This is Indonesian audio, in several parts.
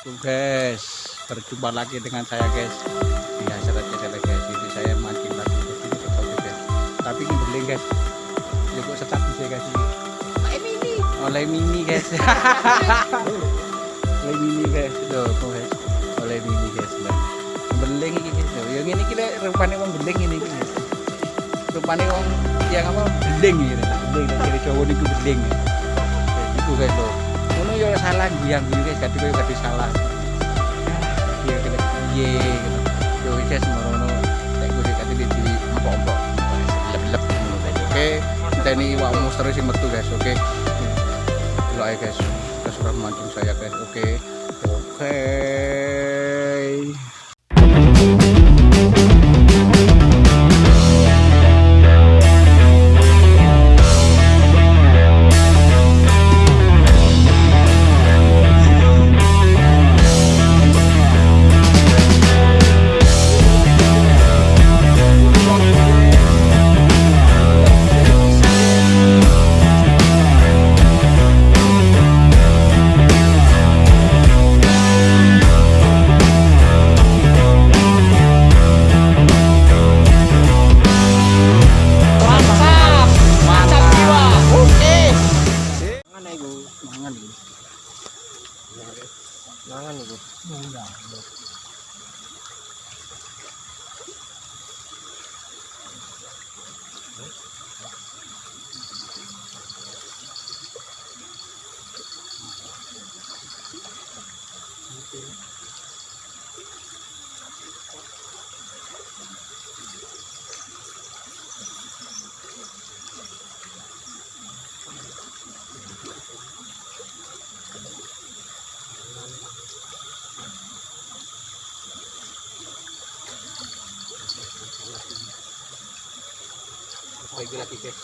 Assalamualaikum guys, berjumpa lagi dengan saya guys. Ya saudara guys, ini saya mancing lagi di sini guys. Tapi ini beling guys. Cukup setat bisa guys ini. Oleh mini guys. Oleh mini guys. Tuh guys. Oleh mini guys. Beling ini guys. Yang ini kita rupanya wong beling ini guys. Rupanya wong yang apa? Beling gitu. Beling dari cowok itu beling. Itu guys loh. Ngono ya salah biang guys, kadhe koyo salah. Iya kene. Iya gitu. Yo guys merono nek gue kadhe di empok-empok. Lep-lep ngono guys. Oke, enteni iwak monster sing metu guys. Oke. Delok ae guys. Kesuran mancing saya guys. Oke. Oke. Mangan iku. Enggak. Lagi guys.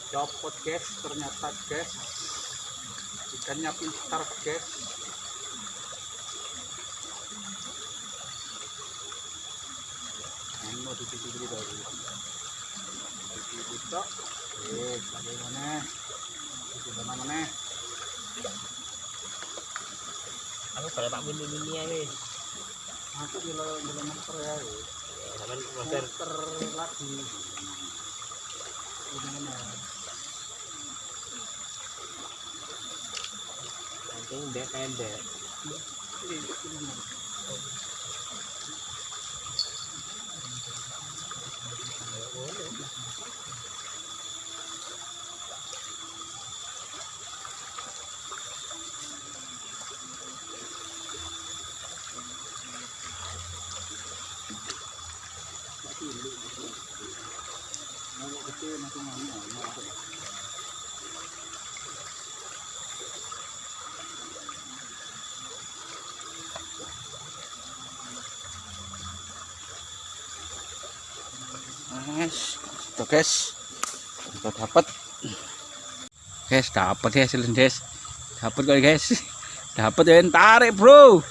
Copot guys, ternyata guys. Ikannya pintar guys. Mau dulu baru. Dibuka. Bagaimana? Bagaimana? Aku kalau tak mini ya wis. Aku belum motor ya. Sampeyan motor lagi. Gimana? Anjing ndek pendek. Tuh guys, kita dapat guys dapat kok guys, dapat ya, tarik bro.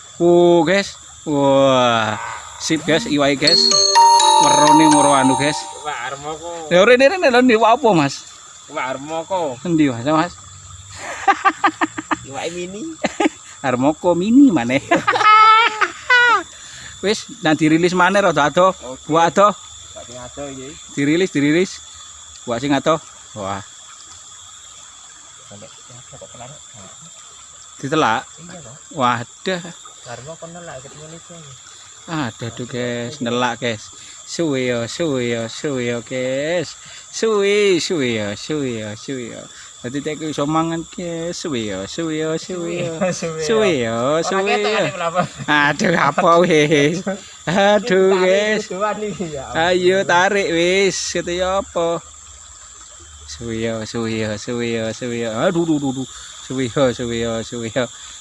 Guys, wah sip guys, iwai guys, moro anu guys. Wah armoko. Ya rene lho apa mas? Wah armoko. Endi mas? Iwak mini. Armoko mini maneh. Wis nanti rilis maneh rada ado. Buat ado. Dirilis buat sing ado. Wah. Ditelak. Wadah. Karena kon nelak ketemu Indonesia. Ada tuh guys, nelak guys. Suwe yo guys. Suwe yo. Dadi tek iso mangan guys. Suwe yo. Aduh apa wis. Aduh guys. Ayo tarik wis, kete yo apa. Suwe yo. Aduh.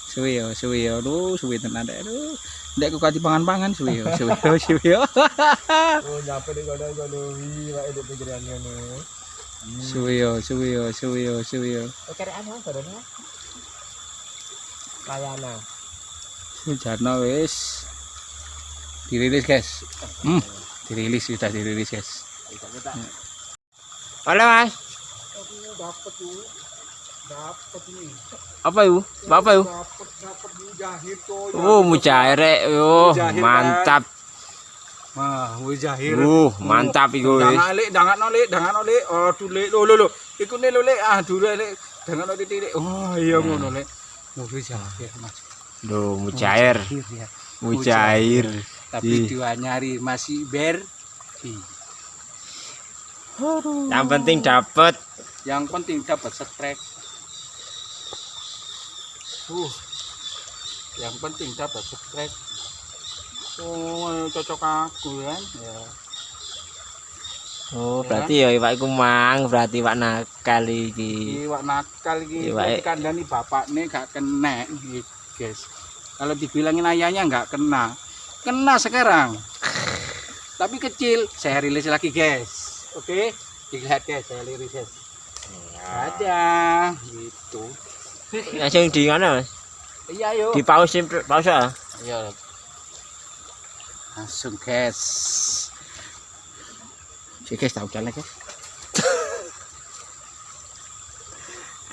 Suwe yo. Aduh, suwe tenan dek. Aduh. Ndek kok kati pangan-pangan suwe yo. Oh, nyapa di gono-gono wi wae di pikiran ngono. Suwe yo. Oke, anu barone. Layana. Hujan wis. Dirilis guys. Sudah dirilis guys. Halo Mas. Dapat tuh. Dapat ini. Apa itu? Apa itu? Dapat mujahir tuh. Oh, mujair. Oh, Mujahir, mantap. Wah, mujahir. Mantap iku wis. Dangan oleh. Oh, dulek lo. Iku ne lo lek. Ah, dulek lek. Dangan oleh titik. Oh, iya ngono lek. Mujahir, Mas. Loh, mujair. Ya. Mujair. Tapi nyari masih ber. Yang penting dapat. Yang penting dapat strike. Yang penting dapat strike. Oh, cocok aku kan. Ya. Oh, berarti ya iwak iku mang, berarti iwak nakal iki. Iwak nakal iki. Iwak- Kandhani bapakne gak kena iki, guys. Kalau dibilangin ayahnya nggak kena. Kena sekarang. Tapi kecil. Saya rilis lagi, guys. Oke. Dilihat, guys, saya rilis. Ada gitu. Langsung di mana, Mas? Iya, yuk. Di pause ya? Iya. Langsung, guys. Si guys tahu jalan, guys.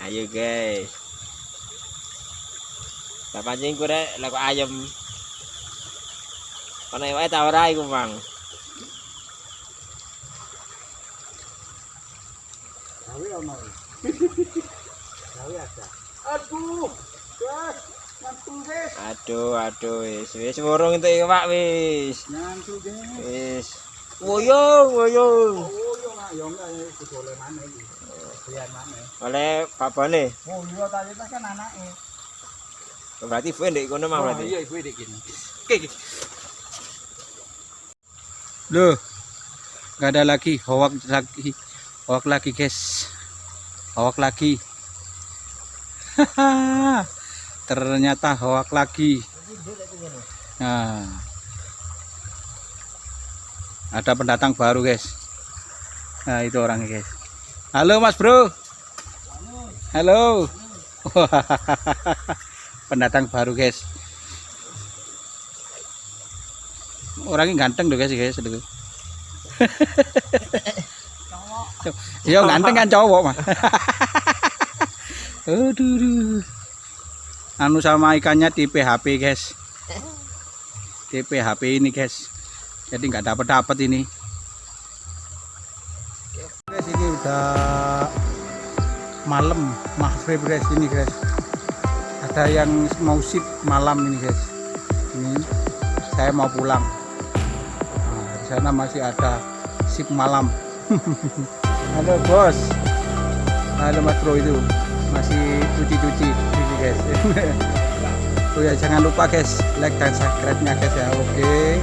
Ayo, guys. Tak pancing ku rek lek ayam. Ana wae ta ora iku, Mang. Gawe ono. Gawe ada. Aduh. Guys, ngantuk, guys. Aduh wis ngurung entuk iwak wis. Ngantuk, guys. Wis. Woyong. Oh, yo enggak ya boleh mana iki. Biar mana. Oleh babane. Oh, iya tadi kan anake. Berarti ibu ndek kono Mang berarti. Iya, ibu ndek kene. Oke. Loh. Enggak ada lagi hoak lagi. Hoak lagi, guys. Hoak lagi. Ternyata hoak lagi. Nah. Ada pendatang baru, guys. Nah, itu orangnya, guys. Halo, Mas Bro. Halo. Pendatang baru, guys. Orangnya ganteng loh, guys. Iya, ganteng kan cowok, mah. Aduh. Anu sama ikannya di PHP, guys. Di PHP ini, guys. Jadi nggak dapat ini. Guys, ini udah malam, maghrib, guys, ini, guys. Ada yang mau sip malam ini, guys. Ini saya mau pulang. Nah, di sana masih ada sip malam. Halo, bos. Halo, Mas Bro, itu masih cuci ini, guys. Oh ya, jangan lupa, guys, like dan subscribe-nya, guys, ya. Oke.